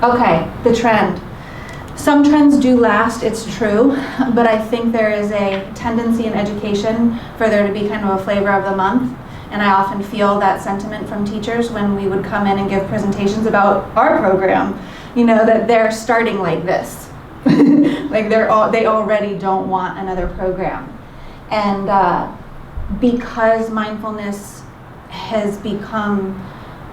Okay, the trend. Some trends do last, it's true, but I think there is a tendency in education for there to be kind of a flavor of the month. And I often feel that sentiment from teachers when we would come in and give presentations about our program, you know, that they're starting like this. Like they already don't want another program. And because mindfulness has become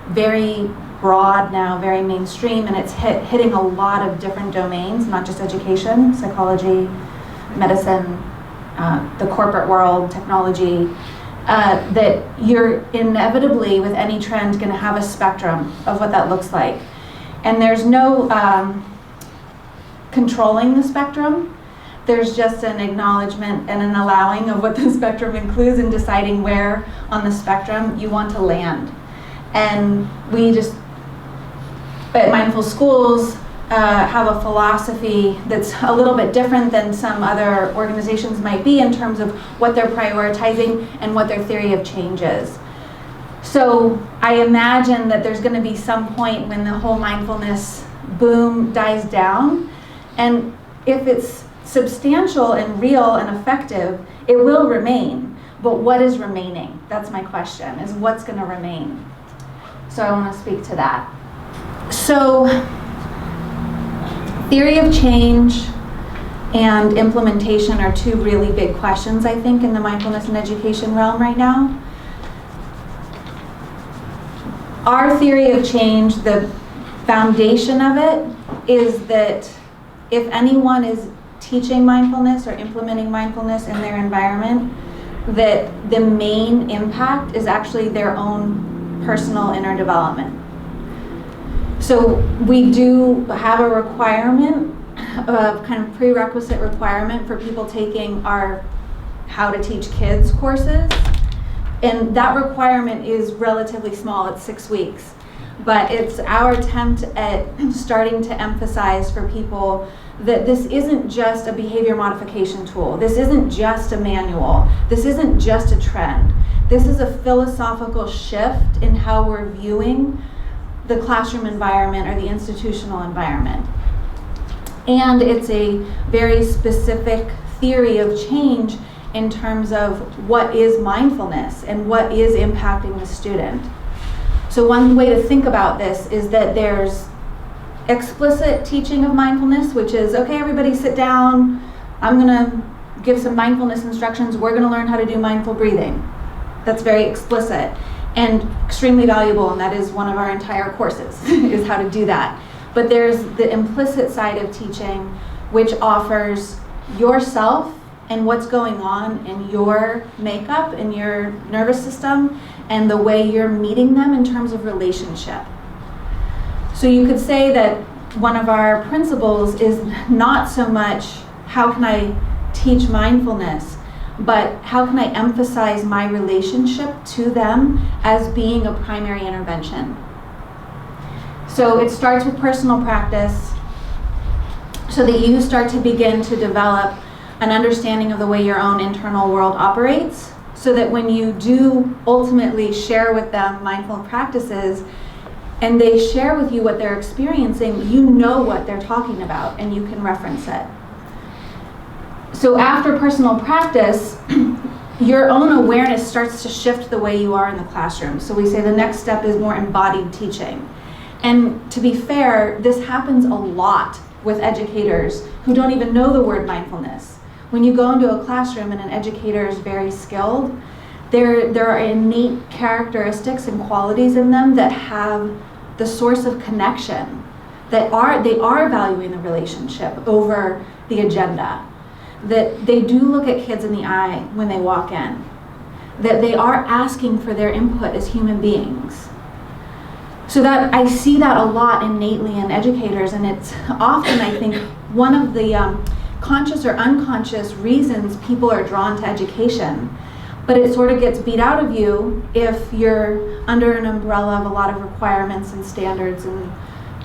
very broad now, very mainstream, and it's hitting a lot of different domains, not just education, psychology, medicine, the corporate world, technology, that you're inevitably, with any trend, going to have a spectrum of what that looks like. And there's no controlling the spectrum. There's just an acknowledgement and an allowing of what the spectrum includes and deciding where on the spectrum you want to land. And we just, at Mindful Schools, have a philosophy that's a little bit different than some other organizations might be in terms of what they're prioritizing and what their theory of change is. So I imagine that there's going to be some point when the whole mindfulness boom dies down, and if it's substantial and real and effective, it will remain. But what is remaining? That's my question, is what's going to remain? So I want to speak to that. So theory of change and implementation are two really big questions, I think, in the mindfulness and education realm right now. Our theory of change, the foundation of it, is that if anyone is teaching mindfulness or implementing mindfulness in their environment, that the main impact is actually their own personal inner development. So we do have a requirement, a kind of prerequisite requirement for people taking our How to Teach Kids courses. And that requirement is relatively small, it's 6 weeks. But it's our attempt at starting to emphasize for people that this isn't just a behavior modification tool. This isn't just a manual. This isn't just a trend. This is a philosophical shift in how we're viewing the classroom environment or the institutional environment. And it's a very specific theory of change in terms of what is mindfulness and what is impacting the student. So one way to think about this is that there's explicit teaching of mindfulness, which is, okay, everybody sit down, I'm gonna give some mindfulness instructions, we're gonna learn how to do mindful breathing. That's very explicit and extremely valuable, and that is one of our entire courses, is how to do that. But there's the implicit side of teaching, which offers yourself and what's going on in your makeup, in your nervous system, and the way you're meeting them in terms of relationship. So you could say that one of our principles is not so much how can I teach mindfulness, but how can I emphasize my relationship to them as being a primary intervention. So it starts with personal practice so that you start to begin to develop an understanding of the way your own internal world operates, so that when you do ultimately share with them mindful practices and they share with you what they're experiencing, you know what they're talking about and you can reference it. So after personal practice, your own awareness starts to shift the way you are in the classroom. So we say the next step is more embodied teaching. And to be fair, this happens a lot with educators who don't even know the word mindfulness. When you go into a classroom and an educator is very skilled, there are innate characteristics and qualities in them that have the source of connection, that they are valuing the relationship over the agenda, that they do look at kids in the eye when they walk in, that they are asking for their input as human beings. So that I see that a lot innately in educators, and it's often, I think, one of the conscious or unconscious reasons people are drawn to education. But it sort of gets beat out of you if you're under an umbrella of a lot of requirements and standards and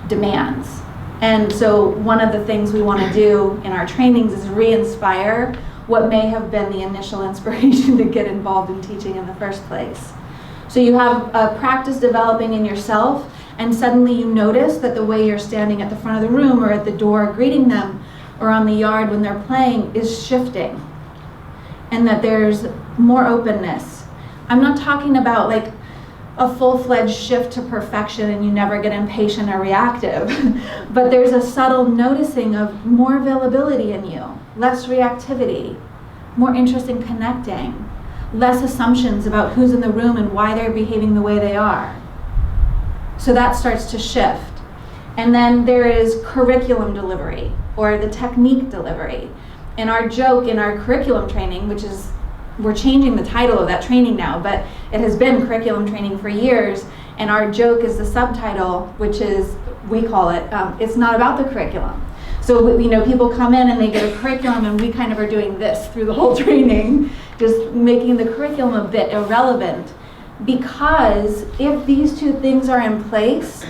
demands. And so one of the things we want to do in our trainings is re-inspire what may have been the initial inspiration to get involved in teaching in the first place. So you have a practice developing in yourself, and suddenly you notice that the way you're standing at the front of the room or at the door greeting them or on the yard when they're playing is shifting, and that there's more openness. I'm not talking about like a full-fledged shift to perfection and you never get impatient or reactive, but there's a subtle noticing of more availability in you, less reactivity, more interest in connecting, less assumptions about who's in the room and why they're behaving the way they are. So that starts to shift. And then there is curriculum delivery, or the technique delivery. And our joke in our curriculum training, which is, we're changing the title of that training now, but it has been curriculum training for years, and our joke is the subtitle, which is, we call it, it's not about the curriculum. So, you know, people come in and they get a curriculum and we kind of are doing this through the whole training, just making the curriculum a bit irrelevant. Because if these two things are in place,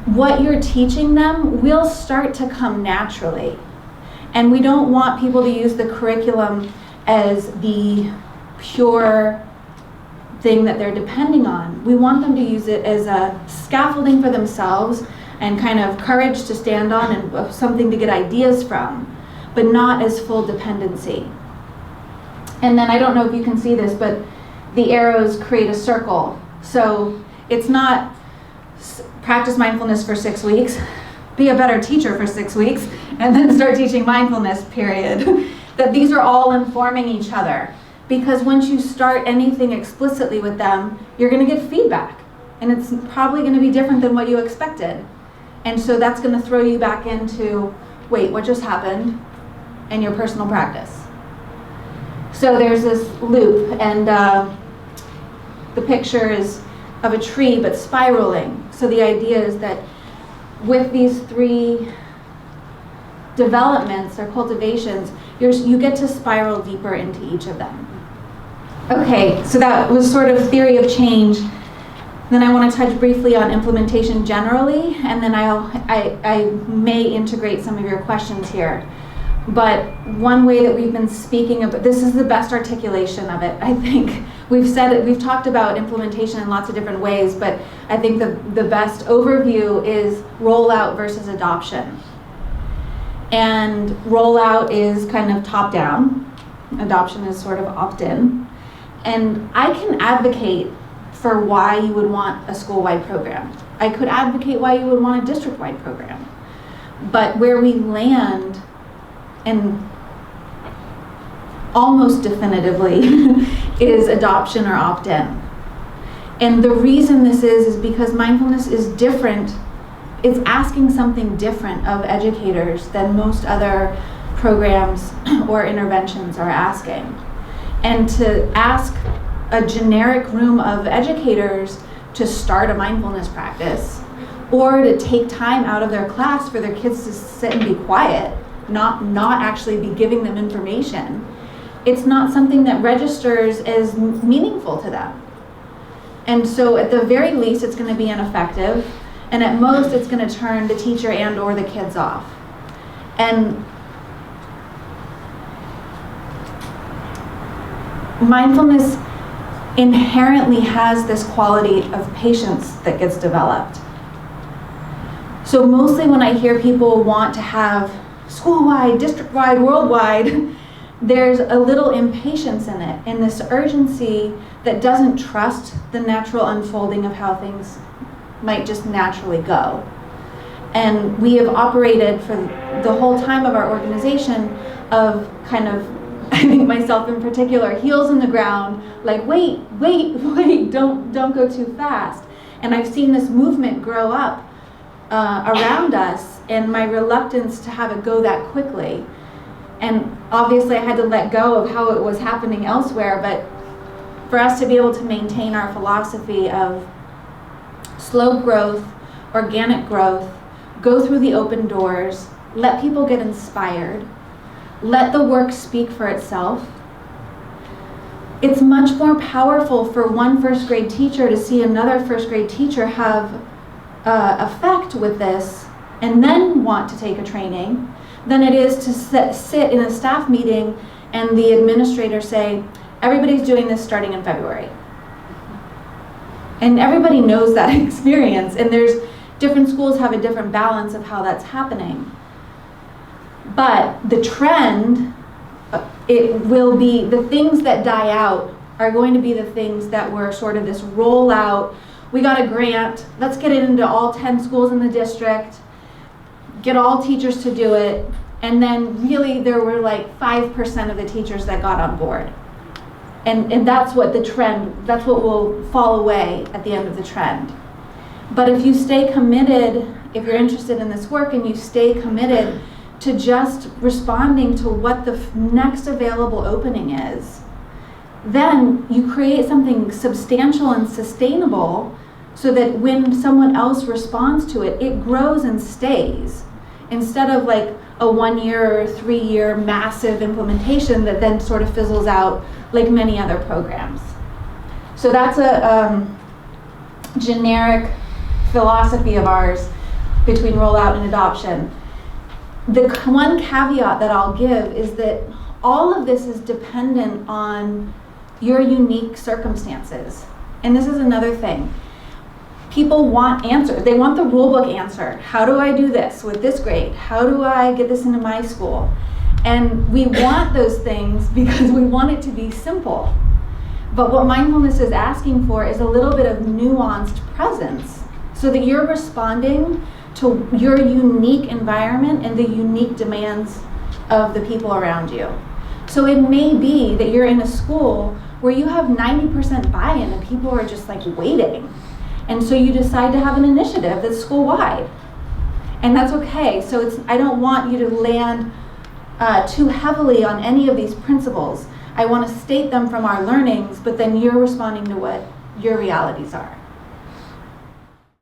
what you're teaching them will start to come naturally. And we don't want people to use the curriculum as the pure thing that they're depending on. We want them to use it as a scaffolding for themselves and kind of courage to stand on and something to get ideas from, but not as full dependency. And then I don't know if you can see this, but the arrows create a circle. So it's not practice mindfulness for 6 weeks, be a better teacher for 6 weeks, and then start teaching mindfulness, period. That these are all informing each other. Because once you start anything explicitly with them, you're going to get feedback. And it's probably going to be different than what you expected. And so that's going to throw you back into, wait, what just happened? And your personal practice. So there's this loop, and the picture is of a tree but spiraling. So the idea is that with these 3 developments or cultivations, you get to spiral deeper into each of them. Okay, so that was sort of theory of change. Then I want to touch briefly on implementation generally, and then I may integrate some of your questions here. But one way that we've been speaking about, this is the best articulation of it, I think. We've said it, we've talked about implementation in lots of different ways, but I think the best overview is rollout versus adoption. And rollout is kind of top-down. Adoption is sort of opt-in. And I can advocate for why you would want a school-wide program. I could advocate why you would want a district-wide program. But where we land, and almost definitively, is adoption or opt-in. And the reason this is because mindfulness is different. It's asking something different of educators than most other programs or interventions are asking. And to ask a generic room of educators to start a mindfulness practice, or to take time out of their class for their kids to sit and be quiet, not actually be giving them information, it's not something that registers as meaningful to them. And so at the very least, it's going to be ineffective, and at most, it's going to turn the teacher and or the kids off. And mindfulness inherently has this quality of patience that gets developed. So mostly when I hear people want to have school-wide, district-wide, worldwide, there's a little impatience in it, and this urgency that doesn't trust the natural unfolding of how things might just naturally go. And we have operated for the whole time of our organization of kind of, I think myself in particular, heels in the ground, like wait, don't go too fast. And I've seen this movement grow up around us, and my reluctance to have it go that quickly. And obviously I had to let go of how it was happening elsewhere, but for us to be able to maintain our philosophy of slow growth, organic growth, go through the open doors, let people get inspired, let the work speak for itself. It's much more powerful for one first grade teacher to see another first grade teacher have effect with this and then want to take a training than it is to sit in a staff meeting and the administrator say, everybody's doing this starting in February. And everybody knows that experience, and there's different schools have a different balance of how that's happening. But the trend, it will be, the things that die out are going to be the things that were sort of this rollout. We got a grant, let's get it into all 10 schools in the district, get all teachers to do it, and then really there were like 5% of the teachers that got on board. And that's what the trend, that's what will fall away at the end of the trend. But if you stay committed, if you're interested in this work and you stay committed to just responding to what the next available opening is, then you create something substantial and sustainable so that when someone else responds to it, it grows and stays. Instead of like a 1 year or 3 year massive implementation that then sort of fizzles out like many other programs. So that's a generic philosophy of ours between rollout and adoption. The one caveat that I'll give is that all of this is dependent on your unique circumstances. And this is another thing. People want answers. They want the rulebook answer. How do I do this with this grade? How do I get this into my school? And we want those things because we want it to be simple. But what mindfulness is asking for is a little bit of nuanced presence so that you're responding to your unique environment and the unique demands of the people around you. So it may be that you're in a school where you have 90% buy-in and people are just like waiting. And so you decide to have an initiative that's school-wide. And that's okay. So I don't want you to land too heavily on any of these principles. I want to state them from our learnings, but then you're responding to what your realities are.